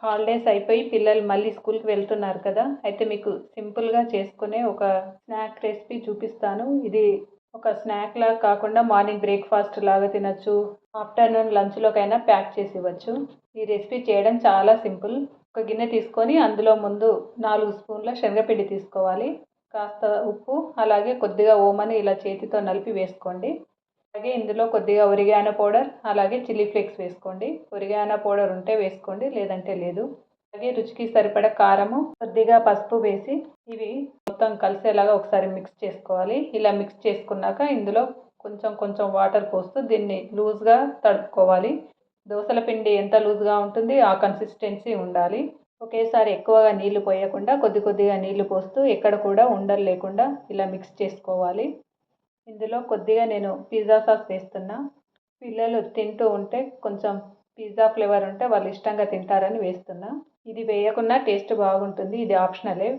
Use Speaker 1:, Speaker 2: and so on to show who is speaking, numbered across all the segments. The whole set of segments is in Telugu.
Speaker 1: హాలిడేస్ అయిపోయి పిల్లలు మళ్ళీ స్కూల్కి వెళ్తున్నారు కదా, అయితే మీకు సింపుల్గా చేసుకునే ఒక స్నాక్ రెసిపీ చూపిస్తాను. ఇది ఒక స్నాక్ లాగా కాకుండా మార్నింగ్ బ్రేక్ఫాస్ట్ లాగా తినచ్చు, ఆఫ్టర్నూన్ లంచ్లోకైనా ప్యాక్ చేసి ఇవ్వచ్చు. ఈ రెసిపీ చేయడం చాలా సింపుల్. ఒక గిన్నె తీసుకొని అందులో ముందు 4 స్పూన్ల శనగపిండి తీసుకోవాలి. కాస్త ఉప్పు, అలాగే కొద్దిగా ఓమని ఇలా చేతితో నలిపి వేసుకోండి. అలాగే ఇందులో కొద్దిగా ఒరిగానో పౌడర్, అలాగే చిల్లీ ఫ్లేక్స్ వేసుకోండి. ఒరిగానో పౌడర్ ఉంటే వేసుకోండి, లేదంటే లేదు. అలాగే రుచికి సరిపడ కారము, కొద్దిగా పసుపు వేసి ఇవి మొత్తం కలిసేలాగా ఒకసారి మిక్స్ చేసుకోవాలి. ఇలా మిక్స్ చేసుకున్నాక ఇందులో కొంచెం కొంచెం వాటర్ పోస్తూ దీన్ని లూజ్గా తడుపుకోవాలి. దోసల పిండి ఎంత లూజ్గా ఉంటుంది ఆ కన్సిస్టెన్సీ ఉండాలి. ఒకేసారి ఎక్కువగా నీళ్లు పోయకుండా కొద్ది కొద్దిగా నీళ్లు పోస్తూ ఎక్కడ కూడా ఉండలు లేకుండా ఇలా మిక్స్ చేసుకోవాలి. ఇందులో కొద్దిగా నేను పిజ్జా సాస్ వేస్తున్నా. పిల్లలు తింటూ ఉంటే కొంచెం పిజ్జా ఫ్లేవర్ ఉంటే వాళ్ళు ఇష్టంగా తింటారని వేస్తున్నా. ఇది వేయకుండా టేస్ట్ బాగుంటుంది, ఇది ఆప్షనలే.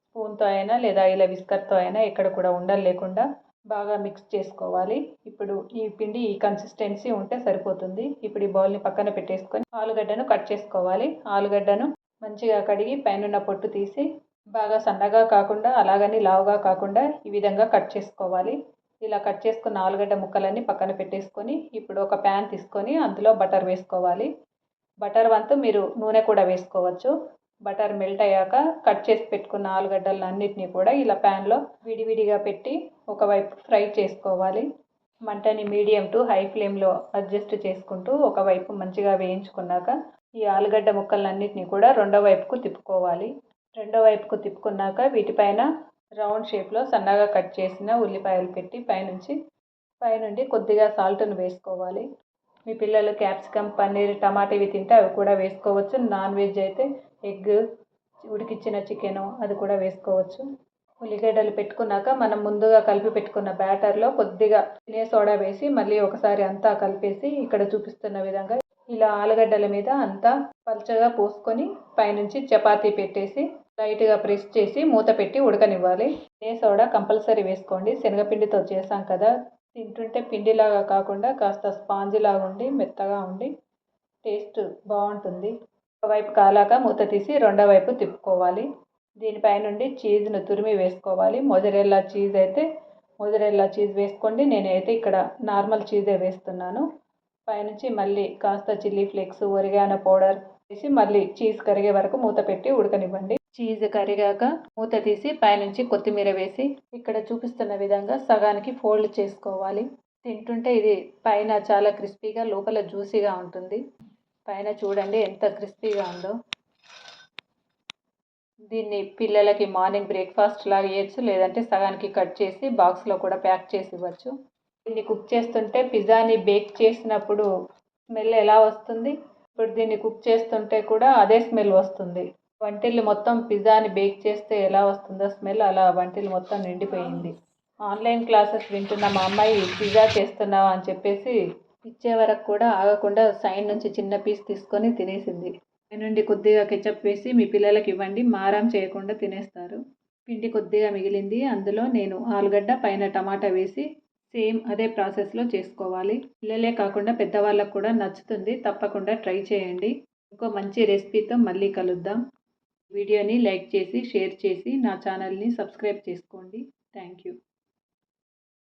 Speaker 1: స్పూన్తో అయినా లేదా ఇలా విస్కర్తో అయినా ఎక్కడ కూడా ఉండలు లేకుండా బాగా మిక్స్ చేసుకోవాలి. ఇప్పుడు ఈ పిండి ఈ కన్సిస్టెన్సీ ఉంటే సరిపోతుంది. ఇప్పుడు ఈ బౌల్ని పక్కన పెట్టేసుకొని ఆలుగడ్డను కట్ చేసుకోవాలి. ఆలుగడ్డను మంచిగా కడిగి పైన పొట్టు తీసి బాగా సన్నగా కాకుండా అలాగని లావుగా కాకుండా ఈ విధంగా కట్ చేసుకోవాలి. ఇలా కట్ చేసుకున్న ఆలుగడ్డ ముక్కలన్నీ పక్కన పెట్టేసుకొని ఇప్పుడు ఒక ప్యాన్ తీసుకొని అందులో బటర్ వేసుకోవాలి. బటర్ వంతు మీరు నూనె కూడా వేసుకోవచ్చు. బటర్ మెల్ట్ అయ్యాక కట్ చేసి పెట్టుకున్న ఆలుగడ్డలన్నిటినీ కూడా ఇలా ప్యాన్లో విడివిడిగా పెట్టి ఒకవైపు ఫ్రై చేసుకోవాలి. మంటని మీడియం టు హై ఫ్లేమ్లో అడ్జస్ట్ చేసుకుంటూ ఒకవైపు మంచిగా వేయించుకున్నాక ఈ ఆలుగడ్డ ముక్కలన్నిటినీ కూడా రెండో వైపుకు తిప్పుకోవాలి. రెండో వైపుకు తిప్పుకున్నాక వీటిపైన రౌండ్ షేప్లో సన్నగా కట్ చేసిన ఉల్లిపాయలు పెట్టి పైనుండి కొద్దిగా సాల్ట్ను వేసుకోవాలి. మీ పిల్లలు క్యాప్సికమ్, పన్నీర్, టమాటా ఇవి తింటే అవి కూడా వేసుకోవచ్చు. నాన్ వెజ్ అయితే ఎగ్, ఉడికించిన చికెను అది కూడా వేసుకోవచ్చు. ఉల్లిగడ్డలు పెట్టుకున్నాక మనం ముందుగా కలిపి పెట్టుకున్న బ్యాటర్లో కొద్దిగా తినే సోడా వేసి మళ్ళీ ఒకసారి అంతా కలిపేసి ఇక్కడ చూపిస్తున్న విధంగా ఇలా ఆలుగడ్డల మీద అంతా పల్చగా పోసుకొని పైనుంచి చపాతీ పెట్టేసి లైట్గా ప్రెస్ చేసి మూత పెట్టి ఉడకనివ్వాలి. తినే సోడా కంపల్సరీ వేసుకోండి, శనగపిండితో చేసాం కదా. తింటుంటే పిండిలాగా కాకుండా కాస్త స్పాంజీ లాగా ఉండి మెత్తగా ఉండి టేస్ట్ బాగుంటుంది. ఒకవైపు కాలాక మూత తీసి రెండో వైపు తిప్పుకోవాలి. దీనిపై నుండి చీజ్ను తురిమి వేసుకోవాలి. మొజరెల్లా చీజ్ అయితే మొజరెల్లా చీజ్ వేసుకోండి, నేనైతే ఇక్కడ నార్మల్ చీజే వేస్తున్నాను. పైనుంచి మళ్ళీ కాస్త చిల్లీ ఫ్లేక్స్, ఒరిగానో పౌడర్ వేసి మళ్ళీ చీజ్ కరిగే వరకు మూత పెట్టి ఉడకనివ్వండి. చీజ్ కరిగాక మూత తీసి పైనుంచి కొత్తిమీర వేసి ఇక్కడ చూపిస్తున్న విధంగా సగానికి ఫోల్డ్ చేసుకోవాలి. తింటుంటే ఇది పైన చాలా క్రిస్పీగా లోపల జ్యూసీగా ఉంటుంది. పైన చూడండి ఎంత క్రిస్పీగా ఉందో. దీన్ని పిల్లలకి మార్నింగ్ బ్రేక్ఫాస్ట్ లాగా ఇవ్వచ్చు, లేదంటే సగానికి కట్ చేసి బాక్స్లో కూడా ప్యాక్ చేసి ఇవ్వచ్చు. దీన్ని కుక్ చేస్తుంటే పిజ్జాని బేక్ చేసినప్పుడు స్మెల్ ఎలా వస్తుంది, ఇప్పుడు దీన్ని కుక్ చేస్తుంటే కూడా అదే స్మెల్ వస్తుంది. వంటిల్లు మొత్తం పిజ్జాని బేక్ చేస్తే ఎలా వస్తుందో స్మెల్, అలా వంటిల్లు మొత్తం నిండిపోయింది. ఆన్లైన్ క్లాసెస్ వింటున్న మా అమ్మాయి పిజ్జా చేస్తున్నావా అని చెప్పేసి ఇచ్చే వరకు కూడా ఆగకుండా సైడ్ నుంచి చిన్న పీస్ తీసుకొని తినేసింది. నుండి కొద్దిగా కెచప్ వేసి మీ పిల్లలకి ఇవ్వండి, మారం చేయకుండా తినేస్తారు. పిండి కొద్దిగా మిగిలింది, అందులో నేను ఆలుగడ్డ పైన టమాటా వేసి సేమ్ అదే ప్రాసెస్లో చేసుకోవాలి. పిల్లలే కాకుండా పెద్దవాళ్ళకు కూడా నచ్చుతుంది, తప్పకుండా ట్రై చేయండి. ఇంకో మంచి రెసిపీతో మళ్ళీ కలుద్దాం. వీడియోని లైక్ చేసి షేర్ చేసి నా ఛానల్ని సబ్స్క్రైబ్ చేసుకోండి. Thank you.